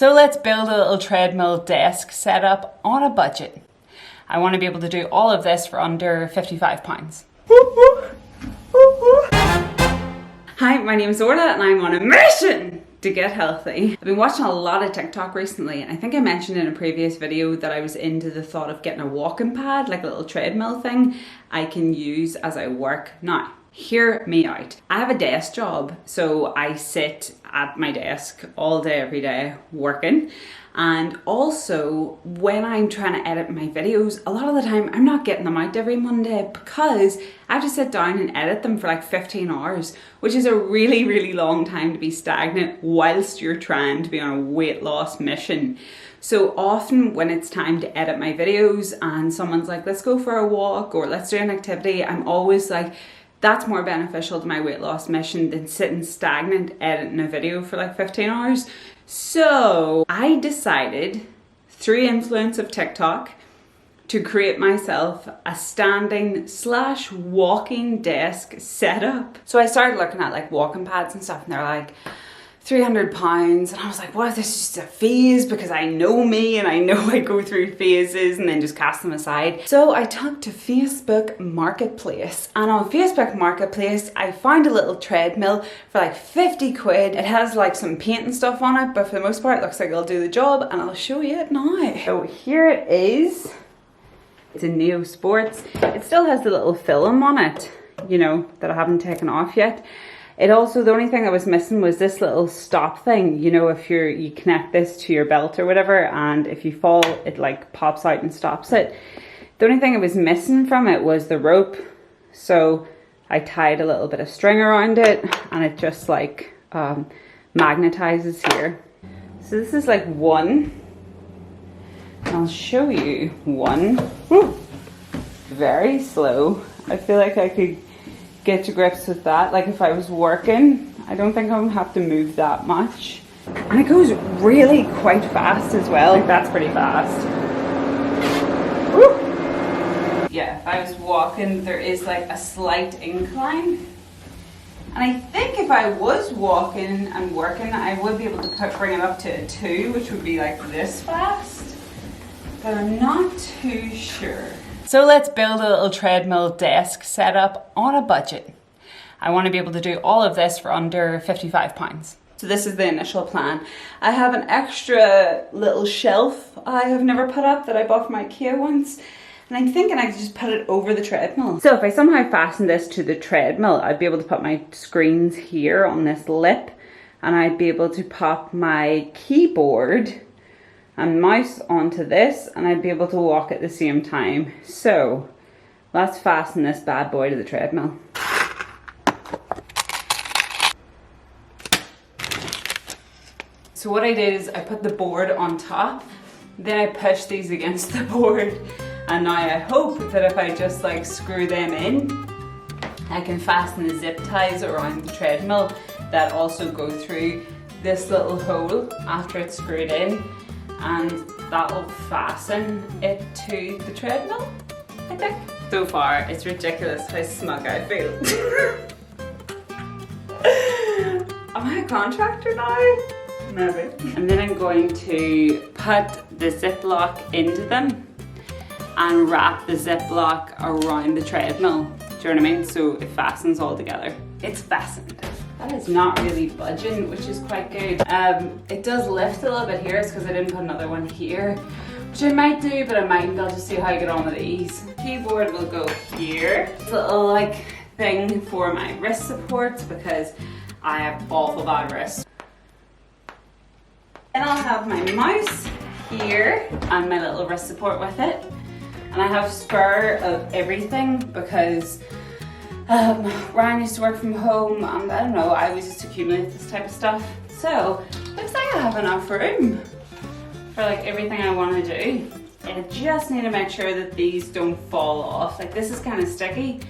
So let's build a little treadmill desk setup on a budget. I want to be able to do all of this for under £55. Hi, my name is Orla and I'm on a mission to get healthy. I've been watching a lot of TikTok recently, and I think I mentioned in a previous video that I was into the thought of getting a walking pad, like a little treadmill thing I can use as I work. Now, hear me out. I have a desk job, so I sit at my desk all day, every day, working. And also, when I'm trying to edit my videos, a lot of the time I'm not getting them out every Monday because I have to sit down and edit them for like 15 hours, which is a really, really long time to be stagnant whilst you're trying to be on a weight loss mission. So often when it's time to edit my videos and someone's like, let's go for a walk or let's do an activity, I'm always like, that's more beneficial to my weight loss mission than sitting stagnant editing a video for like 15 hours. So I decided, through influence of TikTok, to create myself a standing / walking desk setup. So I started looking at like walking pads and stuff, and they're like £300, and I was like, what if this is just a phase? Because I know me and I know I go through phases and then just cast them aside. So I took to Facebook Marketplace, and on Facebook Marketplace I found a little treadmill for like 50 quid. It has like some paint and stuff on it, but for the most part it looks like it'll do the job, and I'll show you it now. So here it is. It's a Neo Sports. It still has the little film on it, you know, that I haven't taken off yet. It also, the only thing that was missing was this little stop thing. You know, if you connect this to your belt or whatever, and if you fall, it like pops out and stops it. The only thing that was missing from it was the rope. So I tied a little bit of string around it, and it just like magnetizes here. So this is like one. I'll show you one. Woo. Very slow. I feel like I could get to grips with that. Like if I was working, I don't think I would have to move that much. And it goes really quite fast as well. Like that's pretty fast. Woo. Yeah, if I was walking, there is like a slight incline. And I think if I was walking and working, I would be able to bring it up to a 2, which would be like this fast. But I'm not too sure. So let's build a little treadmill desk setup on a budget. I want to be able to do all of this for under £55. So this is the initial plan. I have an extra little shelf I have never put up that I bought from IKEA once. And I'm thinking I could just put it over the treadmill. So if I somehow fasten this to the treadmill, I'd be able to put my screens here on this lip. And I'd be able to pop my keyboard and mouse onto this, and I'd be able to walk at the same time. So let's fasten this bad boy to the treadmill. So what I did is I put the board on top, then I pushed these against the board, and now I hope that if I just like screw them in, I can fasten the zip ties around the treadmill that also go through this little hole after it's screwed in. And that will fasten it to the treadmill, I think. So far, it's ridiculous how smug I feel. Am I a contractor now? Maybe. And then I'm going to put the Ziploc into them and wrap the Ziploc around the treadmill. Do you know what I mean? So it fastens all together. It's fastened. That is not really budging, which is quite good. It does lift a little bit here, it's because I didn't put another one here, which I might do, but I mightn't. I'll just see how I get on with these. Keyboard will go here. It's a little like thing for my wrist supports because I have awful bad wrists. Then I'll have my mouse here and my little wrist support with it. And I have spare of everything because Ryan used to work from home, and I don't know, I always just accumulate this type of stuff. So, looks like I have enough room for like everything I want to do. I just need to make sure that these don't fall off. Like this is kind of sticky,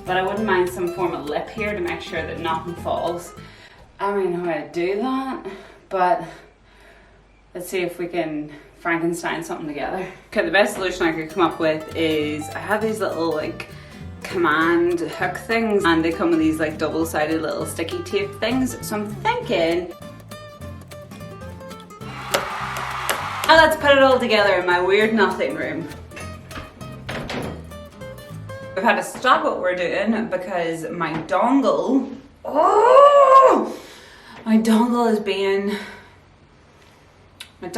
but I wouldn't mind some form of lip here to make sure that nothing falls. I don't really know how to do that, but let's see if we can Frankenstein something together. Okay, the best solution I could come up with is I have these little like command hook things, and they come with these like double-sided little sticky tape things. So I'm thinking And let's put it all together in my weird nothing room. We've had to stop what we're doing because my dongle, my dongle's being a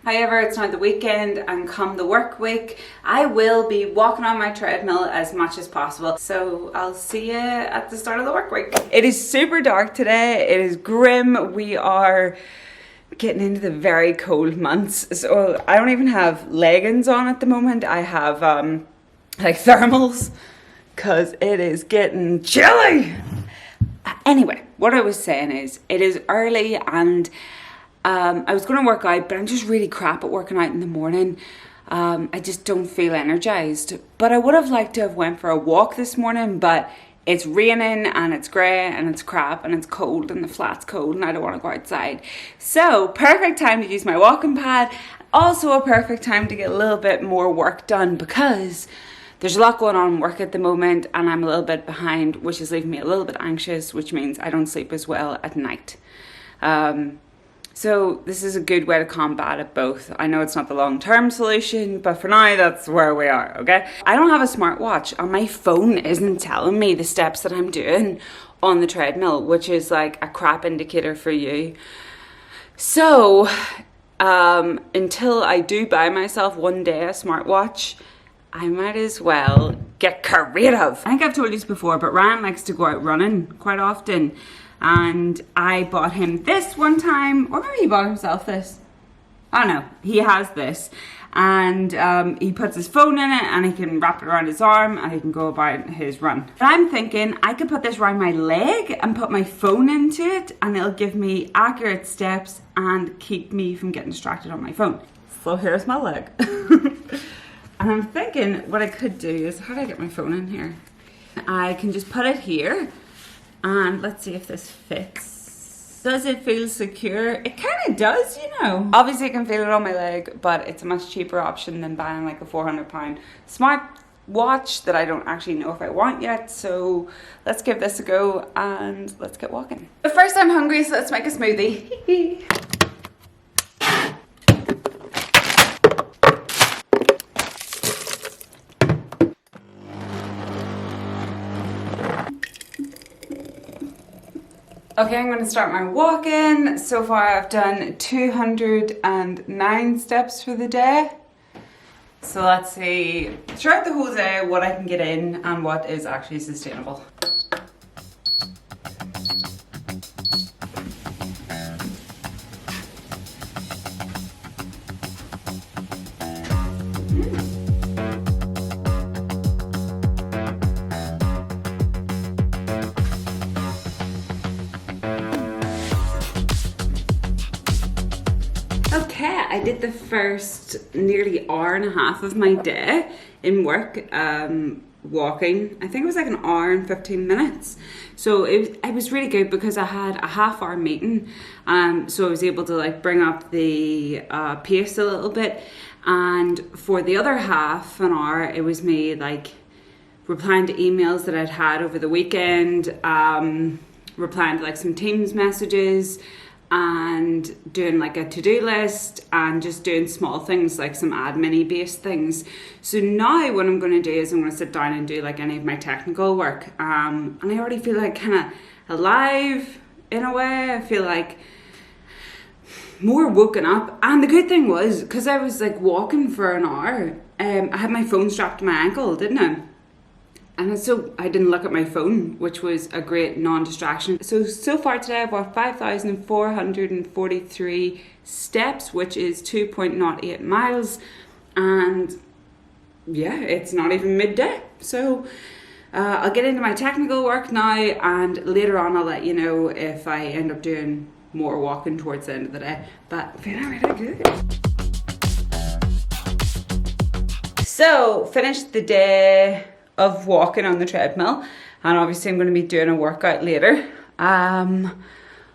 However, it's now the weekend and come the work week, I will be walking on my treadmill as much as possible. So I'll see you at the start of the work week. It is super dark today. It is grim. We are getting into the very cold months. So I don't even have leggings on at the moment. I have like thermals because it is getting chilly. Anyway, what I was saying is it is early and I was going to work out, but I'm just really crap at working out in the morning. I just don't feel energized. But I would have liked to have went for a walk this morning, but it's raining and it's grey and it's crap and it's cold and the flat's cold and I don't want to go outside. So, perfect time to use my walking pad. Also a perfect time to get a little bit more work done because there's a lot going on in work at the moment and I'm a little bit behind, which is leaving me a little bit anxious, which means I don't sleep as well at night. So this is a good way to combat it both. I know it's not the long-term solution, but for now, that's where we are, okay? I don't have a smartwatch and my phone isn't telling me the steps that I'm doing on the treadmill, which is like a crap indicator for you. So, until I do buy myself one day a smartwatch, I might as well get creative. I think I've told you this before, but Ryan likes to go out running quite often. And I bought him this one time, or maybe he bought himself this. I don't know, he has this. And he puts his phone in it and he can wrap it around his arm and he can go about his run. But I'm thinking I could put this around my leg and put my phone into it and it'll give me accurate steps and keep me from getting distracted on my phone. So here's my leg. And I'm thinking what I could do is, how do I get my phone in here? I can just put it here. And let's see if this fits. Does it feel secure? It kind of does, you know. Obviously I can feel it on my leg, but it's a much cheaper option than buying like a £400 smart watch that I don't actually know if I want yet. So let's give this a go and let's get walking. But first I'm hungry, so let's make a smoothie. Okay, I'm going to start my walk-in. So far I've done 209 steps for the day. So let's see, throughout the whole day, what I can get in and what is actually sustainable. Okay, I did the first nearly hour and a half of my day in work walking. I think it was like an hour and 15 minutes. So it was really good because I had a half-hour meeting. So I was able to like bring up the pace a little bit. And for the other half an hour, it was me like replying to emails that I'd had over the weekend, replying to like some Teams messages, and doing like a to-do list and just doing small things like some admin-y based things. So now what I'm going to do is I'm going to sit down and do like any of my technical work, and I already feel like kind of alive in a way. I feel like more woken up. And the good thing was, because I was like walking for an hour, I had my phone strapped to my ankle, didn't I? And so I didn't look at my phone, which was a great non-distraction. So far today I've walked 5,443 steps, which is 2.08 miles. And yeah, it's not even midday. So I'll get into my technical work now, and later on I'll let you know if I end up doing more walking towards the end of the day. But feeling really good. So finished the day of walking on the treadmill, and obviously I'm going to be doing a workout later on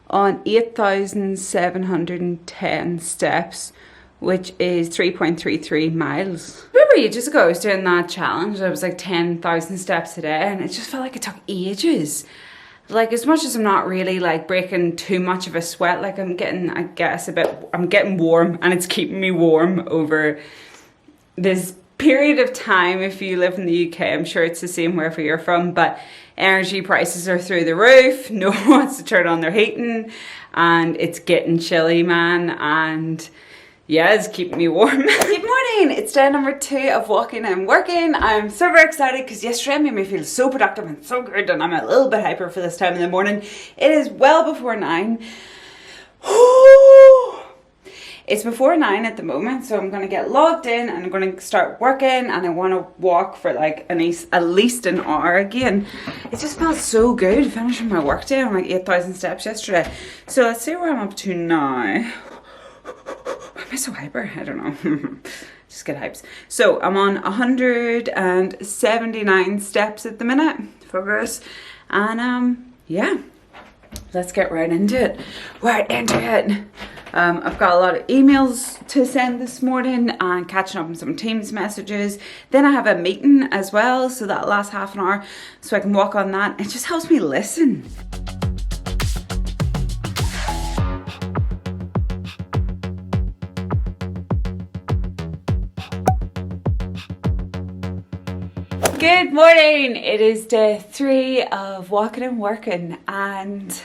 8,710 steps, which is 3.33 miles. Remember ages ago I was doing that challenge. I was like 10,000 steps a day and it just felt like it took ages. like, as much as I'm not really like breaking too much of a sweat, like I'm getting, I guess, I'm getting warm, and it's keeping me warm over this period of time. If you live in the UK, I'm sure it's the same wherever you're from, but energy prices are through the roof. No one wants to turn on their heating, and it's getting chilly, man, and yeah, it's keeping me warm. Good morning, it's day number 2 of walking and working. I'm super excited because yesterday made me feel so productive and so good, and I'm a little bit hyper for this time in the morning. It is well before 9. It's before 9 at the moment, so I'm going to get logged in and I'm going to start working, and I want to walk for like at least an hour again. It just felt so good finishing my work day. I'm like 8,000 steps yesterday. So let's see where I'm up to now. Am I so hyper? I don't know. Just get hypes. So I'm on 179 steps at the minute. Focus. And yeah, let's get right into it. I've got a lot of emails to send this morning and catching up on some Teams messages. Then I have a meeting as well, so that'll last half an hour, so I can walk on that. It just helps me listen. Good morning! It is day 3 of walking and working, and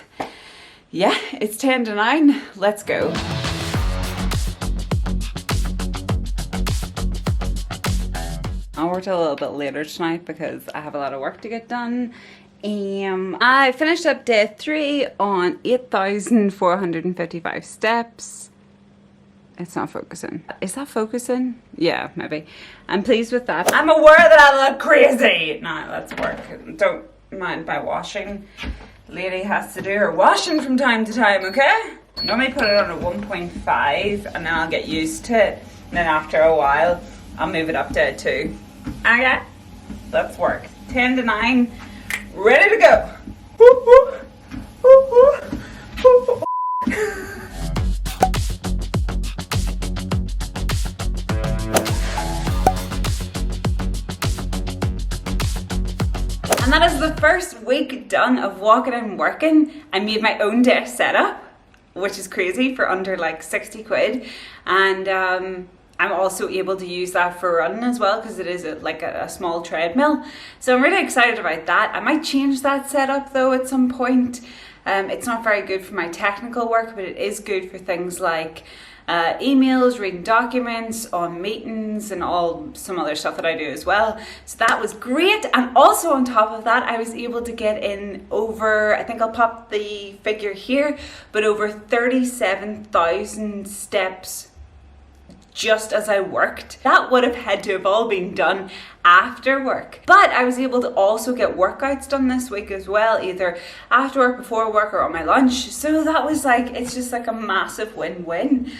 yeah, it's 10 to 9. Let's go. I worked a little bit later tonight because I have a lot of work to get done. I finished up day 3 on 8,455 steps. It's not focusing. Is that focusing? Yeah, maybe. I'm pleased with that. I'm aware that I look crazy. No, let's work. Don't mind my washing. Lady has to do her washing from time to time, okay? Normally put it on a 1.5 and then I'll get used to it. And then after a while, I'll move it up to a 2. Okay, let's work. 10 to 9, ready to go. Woo, woo. Woo, woo. Woo, woo. And that is the first week done of walking and working. I made my own desk setup, which is crazy, for under like 60 quid. And I'm also able to use that for running as well, because it is like a small treadmill. So I'm really excited about that. I might change that setup though at some point. It's not very good for my technical work, but it is good for things like emails, reading documents, on meetings, and some other stuff that I do as well. So that was great. And also on top of that, I was able to get in over, I think I'll pop the figure here, but over 37,000 steps just as I worked. That would have had to have all been done after work. But I was able to also get workouts done this week as well, either after work, before work, or on my lunch. So that was like, it's just like a massive win-win.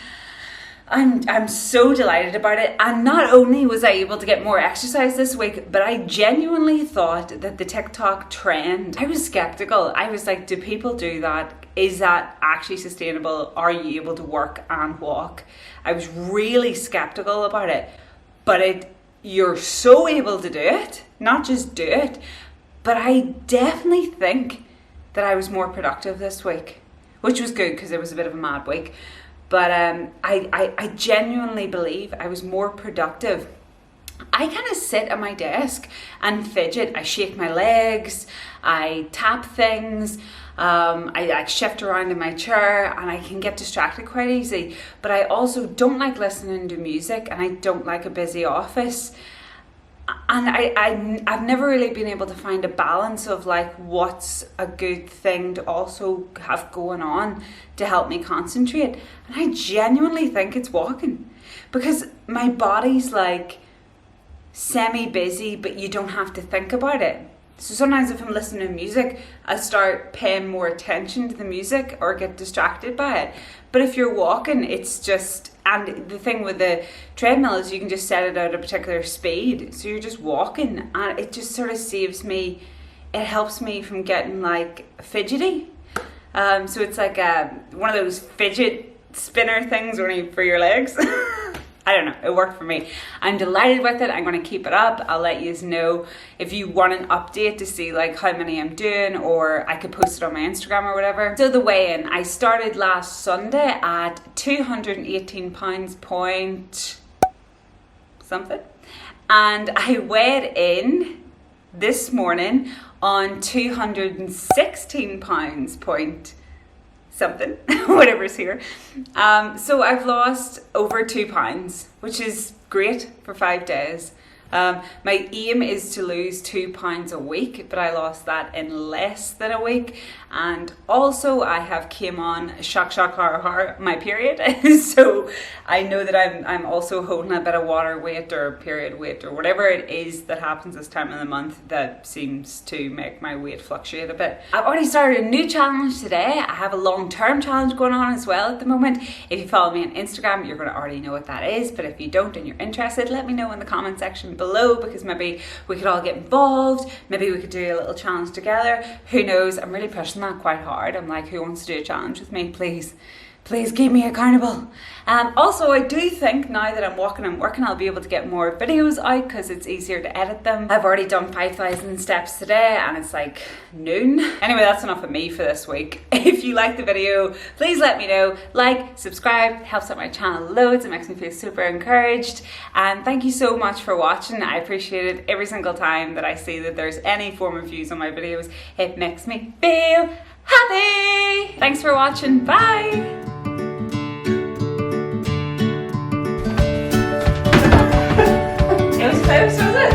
I'm so delighted about it. And not only was I able to get more exercise this week, but I genuinely thought that the TikTok trend, I was skeptical. I was like, do people do that? Is that actually sustainable? Are you able to work and walk? I was really skeptical about it, but you're so able to do it, not just do it. But I definitely think that I was more productive this week, which was good because it was a bit of a mad week. But I genuinely believe I was more productive. I kind of sit at my desk and fidget. I shake my legs, I tap things, I like shift around in my chair, and I can get distracted quite easy. But I also don't like listening to music, and I don't like a busy office. And I've never really been able to find a balance of like what's a good thing to also have going on to help me concentrate. And I genuinely think it's walking, because my body's like semi-busy, but you don't have to think about it. So sometimes if I'm listening to music, I start paying more attention to the music or get distracted by it. But if you're walking, it's just, and the thing with the treadmill is you can just set it at a particular speed. So you're just walking, and it just sort of saves me, it helps me from getting like fidgety. So it's like one of those fidget spinner things only for your legs. I don't know, it worked for me. I'm delighted with it. I'm going to keep it up. I'll let you know if you want an update to see like how many I'm doing, or I could post it on my Instagram or whatever. So the weigh-in, I started last Sunday at 218 pounds point something, and I weighed in this morning on 216 pounds point something, whatever's here. So I've lost over 2 pounds, which is great for 5 days. My aim is to lose 2 pounds a week, but I lost that in less than a week. And also I have came on shock horror my period. So I know that I'm also holding a bit of water weight or period weight or whatever it is that happens this time of the month that seems to make my weight fluctuate a bit. I've already started a new challenge today. I have a long-term challenge going on as well at the moment. If you follow me on Instagram, you're going to already know what that is. But if you don't and you're interested, let me know in the comment section below, because maybe we could all get involved. Maybe we could do a little challenge together. Who knows? I'm really pushing that quite hard. I'm like, who wants to do a challenge with me? Please keep me accountable. Also, I do think now that I'm walking and working, I'll be able to get more videos out because it's easier to edit them. I've already done 5,000 steps today and it's like noon. Anyway, that's enough of me for this week. If you like the video, please let me know. Like, subscribe, it helps out my channel loads. It makes me feel super encouraged. And thank you so much for watching. I appreciate it every single time that I see that there's any form of views on my videos. It makes me feel happy. Thanks for watching. Bye. It was close, was it?